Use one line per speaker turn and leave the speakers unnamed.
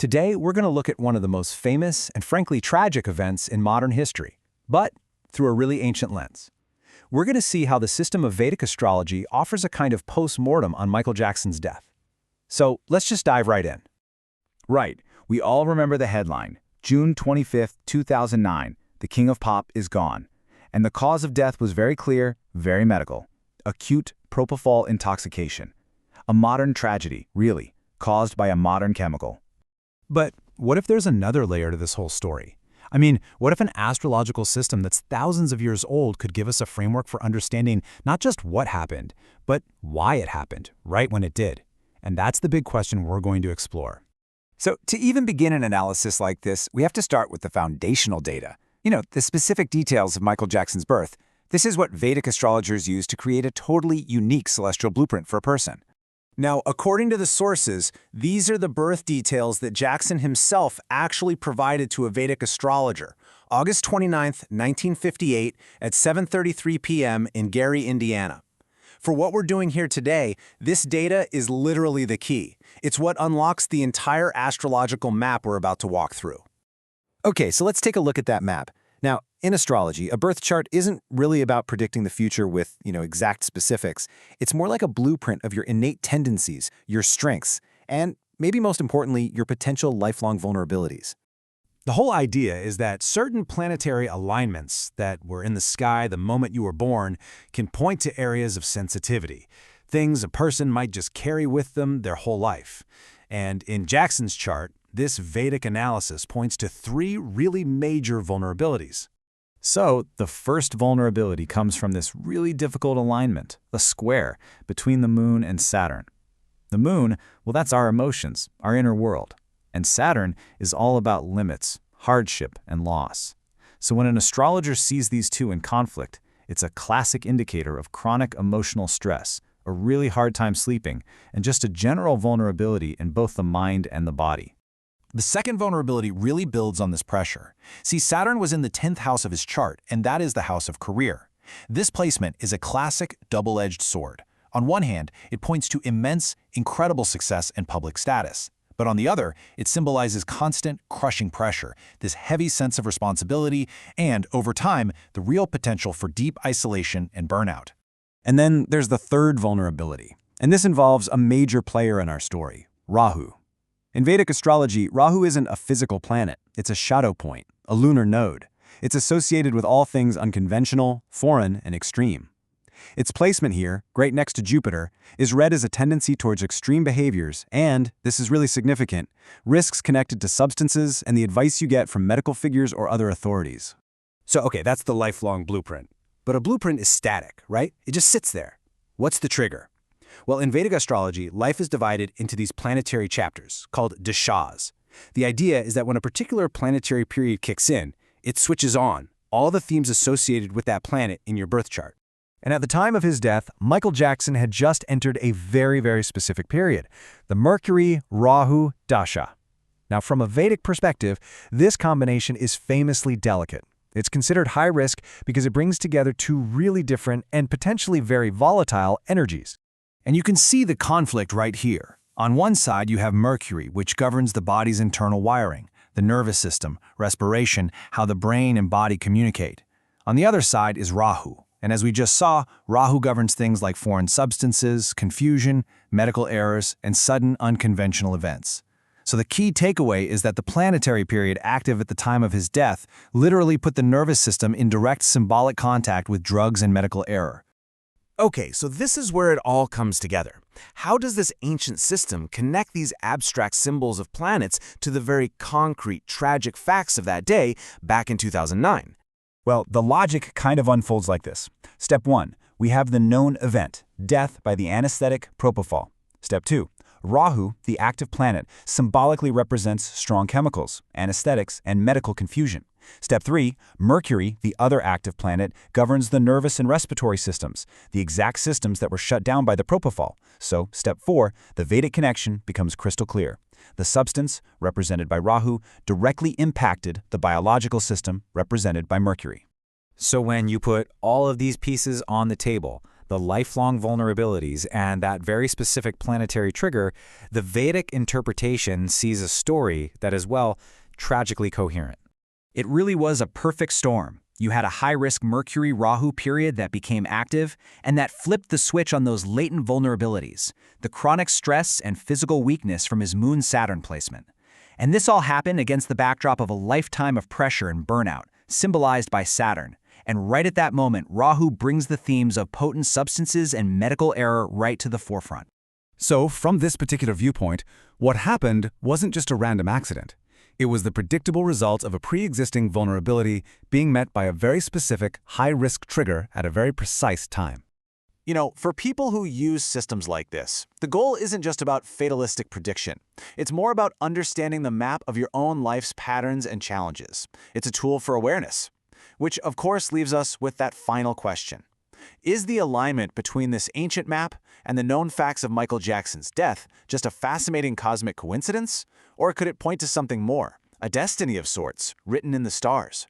Today, we're going to look at one of the most famous and frankly tragic events in modern history, but through a really ancient lens. We're going to see how the system of Vedic astrology offers a kind of post-mortem on Michael Jackson's death. So let's just dive right in.
Right. We all remember the headline, June 25, 2009, the king of pop is gone. And the cause of death was very clear, very medical. Acute propofol intoxication. A modern tragedy, really, caused by a modern chemical.
But what if there's another layer to this whole story? I mean, what if an astrological system that's thousands of years old could give us a framework for understanding not just what happened, but why it happened, right when it did? And that's the big question we're going to explore.
So to even begin an analysis like this, we have to start with the foundational data. The specific details of Michael Jackson's birth. This is what Vedic astrologers use to create a totally unique celestial blueprint for a person. Now, according to the sources, these are the birth details that Jackson himself actually provided to a Vedic astrologer, August 29, 1958, at 7:33 p.m. in Gary, Indiana. For what we're doing here today, this data is literally the key. It's what unlocks the entire astrological map we're about to walk through. Okay, so let's take a look at that map. Now, in astrology, a birth chart isn't really about predicting the future with, exact specifics. It's more like a blueprint of your innate tendencies, your strengths, and maybe most importantly, your potential lifelong vulnerabilities.
The whole idea is that certain planetary alignments that were in the sky the moment you were born can point to areas of sensitivity, things a person might just carry with them their whole life. And in Jackson's chart, this Vedic analysis points to three really major vulnerabilities.
So, the first vulnerability comes from this really difficult alignment, the square, between the moon and Saturn. The moon, well, that's our emotions, our inner world. And Saturn is all about limits, hardship, and loss. So when an astrologer sees these two in conflict, it's a classic indicator of chronic emotional stress, a really hard time sleeping, and just a general vulnerability in both the mind and the body.
The second vulnerability really builds on this pressure. See, Saturn was in the 10th house of his chart, and that is the house of career. This placement is a classic double-edged sword. On one hand, it points to immense, incredible success and public status. But on the other, it symbolizes constant, crushing pressure, this heavy sense of responsibility, and, over time, the real potential for deep isolation and burnout. And then there's the third vulnerability. And this involves a major player in our story, Rahu. In Vedic astrology, Rahu isn't a physical planet. It's a shadow point, a lunar node. It's associated with all things unconventional, foreign, and extreme. Its placement here, right next to Jupiter, is read as a tendency towards extreme behaviors and, this is really significant, risks connected to substances and the advice you get from medical figures or other authorities. So, okay, that's the lifelong blueprint. But a blueprint is static, right? It just sits there. What's the trigger? Well, in Vedic astrology, life is divided into these planetary chapters, called dashas. The idea is that when a particular planetary period kicks in, it switches on all the themes associated with that planet in your birth chart.
And at the time of his death, Michael Jackson had just entered a very, very specific period, the Mercury Rahu Dasha. Now, from a Vedic perspective, this combination is famously delicate. It's considered high risk because it brings together two really different and potentially very volatile energies.
And you can see the conflict right here. On one side, you have Mercury, which governs the body's internal wiring, the nervous system, respiration, how the brain and body communicate. On the other side is Rahu. And as we just saw, Rahu governs things like foreign substances, confusion, medical errors, and sudden unconventional events. So the key takeaway is that the planetary period active at the time of his death literally put the nervous system in direct symbolic contact with drugs and medical error.
Okay, so this is where it all comes together. How does this ancient system connect these abstract symbols of planets to the very concrete, tragic facts of that day back in 2009?
Well, the logic kind of unfolds like this. Step 1, we have the known event, death by the anesthetic propofol. Step 2, Rahu, the active planet, symbolically represents strong chemicals, anesthetics, and medical confusion. Step 3, Mercury, the other active planet, governs the nervous and respiratory systems, the exact systems that were shut down by the propofol. So, Step 4, the Vedic connection becomes crystal clear. The substance, represented by Rahu, directly impacted the biological system, represented by Mercury.
So when you put all of these pieces on the table,
the lifelong vulnerabilities, and that very specific planetary trigger, the Vedic interpretation sees a story that is, well, tragically coherent. It really was a perfect storm. You had a high-risk Mercury-Rahu period that became active, and that flipped the switch on those latent vulnerabilities, the chronic stress and physical weakness from his Moon-Saturn placement. And this all happened against the backdrop of a lifetime of pressure and burnout, symbolized by Saturn. And right at that moment, Rahu brings the themes of potent substances and medical error right to the forefront.
So, from this particular viewpoint, what happened wasn't just a random accident. It was the predictable result of a pre-existing vulnerability being met by a very specific, high-risk trigger at a very precise time.
You know, for people who use systems like this, the goal isn't just about fatalistic prediction. It's more about understanding the map of your own life's patterns and challenges. It's a tool for awareness, which of course leaves us with that final question. Is the alignment between this ancient map and the known facts of Michael Jackson's death just a fascinating cosmic coincidence? Or could it point to something more, a destiny of sorts, written in the stars?